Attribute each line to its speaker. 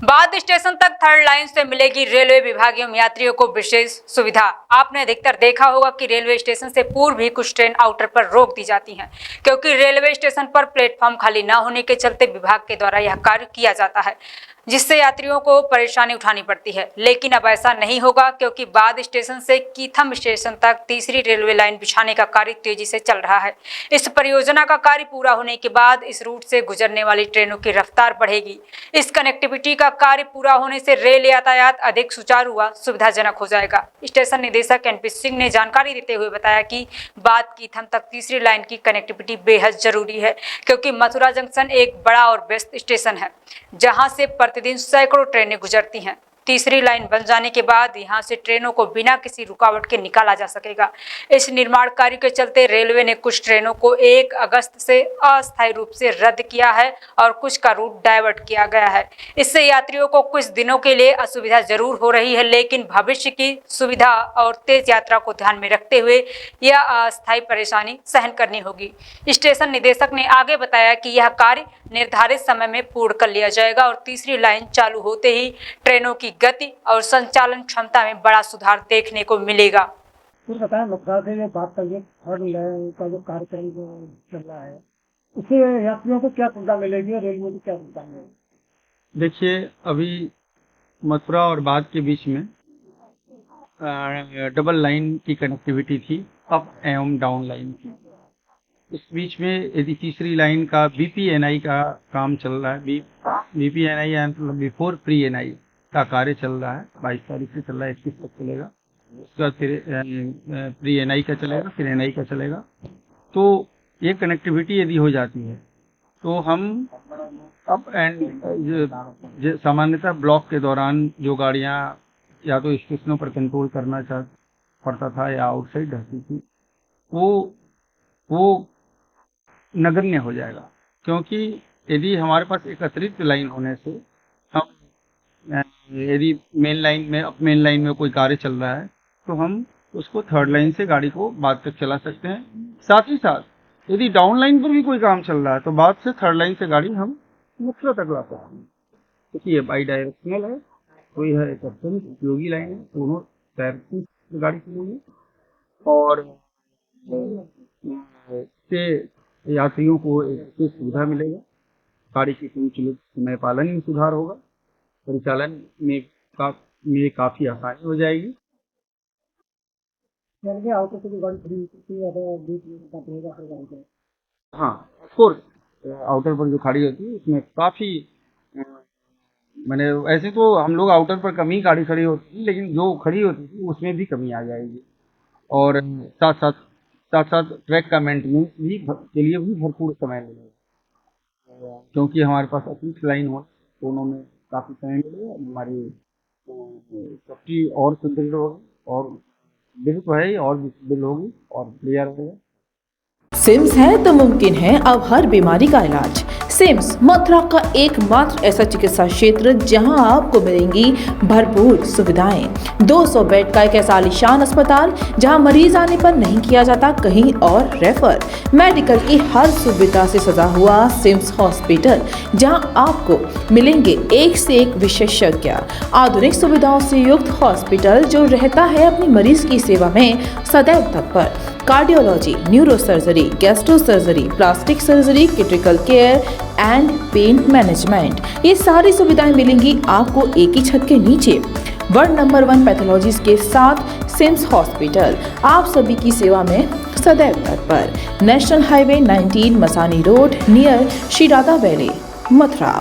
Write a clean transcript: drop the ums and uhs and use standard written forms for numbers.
Speaker 1: बाद स्टेशन तक third line से मिलेगी रेलवे विभागीय यात्रियों को विशेष सुविधा। आपने अधिकतर देखा होगा कि रेलवे स्टेशन से पूर्व ही कुछ ट्रेन आउटर पर रोक दी जाती हैं, क्योंकि रेलवे स्टेशन पर प्लेटफॉर्म खाली न होने के चलते विभाग के द्वारा यह कार्य किया जाता है, जिससे यात्रियों को परेशानी उठानी पड़ती है। लेकिन अब ऐसा नहीं होगा, क्योंकि बाद स्टेशन से कीथम स्टेशन तक तीसरी रेलवे लाइन बिछाने का कार्य तेजी से चल रहा है। इस परियोजना का कार्य पूरा होने के बाद इस रूट से गुजरने वाली ट्रेनों की रफ्तार बढ़ेगी। इस कनेक्टिविटी का कार्य पूरा होने से रेल यातायात अधिक सुचारू व सुविधाजनक हो जाएगा। स्टेशन निदेशक एनपी सिंह ने जानकारी देते हुए बताया कि बाद कीथम तक तीसरी लाइन की कनेक्टिविटी बेहद जरूरी है, क्योंकि मथुरा जंक्शन एक बड़ा और व्यस्त स्टेशन है, जहां से प्रतिदिन सैकड़ों ट्रेनें गुजरती हैं। तीसरी लाइन बन जाने के बाद यहां से ट्रेनों को बिना किसी रुकावट के निकाला जा सकेगा। इस निर्माण कार्य के चलते रेलवे ने कुछ ट्रेनों को 1 अगस्त से अस्थायी रूप से रद्द किया है और कुछ का रूट डाइवर्ट किया गया है। इससे यात्रियों को कुछ दिनों के लिए असुविधा जरूर हो रही है, लेकिन भविष्य की सुविधा और तेज यात्रा को ध्यान में रखते हुए यह अस्थायी परेशानी सहन करनी होगी। स्टेशन निदेशक ने आगे बताया कि यह कार्य निर्धारित समय में पूर्ण कर लिया जाएगा और तीसरी लाइन चालू होते ही ट्रेनों की गति और संचालन क्षमता में बड़ा सुधार देखने को मिलेगा।
Speaker 2: कुछ बताएं, मथुरा से बात करिए, थर्ड लाइन का जो कार्यक्रम जो चल रहा है, उससे यात्रियों को क्या सुविधा मिलेगी और रेलवे को क्या सुविधा मिलेगी?
Speaker 3: देखिए, अभी मथुरा और बाद के बीच में डबल लाइन की कनेक्टिविटी थी, अप एवं डाउन लाइन की। इस बीच में यदि तीसरी लाइन का बीपीएनआई का काम चल रहा है, बीपीएनआई मतलब बिफोर प्री एनआई का कार्य चल रहा है, 22 तारीख से चल रहा है, 21 तक चलेगा। उसके बाद फिर प्री एनआई का चलेगा, फिर एनआई का चलेगा। तो ये कनेक्टिविटी यदि हो जाती है तो हम अप एंड सामान्यतः ब्लॉक के दौरान जो गाड़ियाँ या तो स्टेशनों पर कंट्रोल करना पड़ता था या आउटसाइड रहती थी, वो नगण्य हो जाएगा, क्योंकि यदि हमारे पास एक अतिरिक्त लाइन होने से हम यदि मेन लाइन में कोई कार्य चल रहा है तो हम उसको थर्ड लाइन से गाड़ी को बाद तक चला सकते हैं। साथ ही साथ यदि डाउन लाइन पर भी कोई काम चल रहा है तो बाद से थर्ड लाइन से गाड़ी हम मथुरा तक ला सकते हैं, क्योंकि ये बाई डायरेक्शनल है। कोई है एक अत्यंत उपयोगी लाइन है, दोनों टायर की गाड़ी चलेगी और से यात्रियों को एक सुविधा मिलेगा, गाड़ी की संचालित समय पालन में सुधार होगा, परिचालन में काफी आसानी हो जाएगी।
Speaker 2: आउटर से जो गाड़ी खड़ी होती है,
Speaker 3: हाँ, ऑफ कोर्स आउटर पर जो खड़ी होती है उसमें काफी मैंने ऐसे तो हम लोग आउटर पर कम ही गाड़ी खड़ी होती थी, लेकिन जो खड़ी होती थी उसमें भी कमी आ जाएगी और साथ साथ ट्रैक का मेंटेनेंस भी के लिए भी भरपूर समय मिलेगा, क्योंकि हमारे पास अतिरिक्त लाइन हो दोनों में काफ़ी समय मिलेगा। हमारी सेफ्टी और सुदृढ़ होगी और बिल तो है और बिल होगी और क्लियर होगा।
Speaker 4: सिम्स है तो मुमकिन है अब हर बीमारी का इलाज। सिम्स मथुरा का एकमात्र ऐसा चिकित्सा क्षेत्र जहां आपको मिलेंगी भरपूर सुविधाएं। 200 बेड का एक ऐसा आलीशान अस्पताल जहां मरीज आने पर नहीं किया जाता कहीं और रेफर। मेडिकल की हर सुविधा से सजा हुआ सिम्स हॉस्पिटल, जहां आपको मिलेंगे एक से एक विशेषज्ञ। आधुनिक सुविधाओं से युक्त हॉस्पिटल जो रहता है अपनी मरीज की सेवा में सदैव तत्पर। Cardiology, neuro surgery, gastro surgery, plastic surgery, critical care and pain management, ये सारी सुविधाएं मिलेंगी आपको एक ही छत के नीचे। वर्ल्ड नंबर 1 पैथोलॉजीज के साथ सिम्स हॉस्पिटल आप सभी की सेवा में सदैव तत्पर। National highway 19 Masani road near Shri Radha valley, Mathura.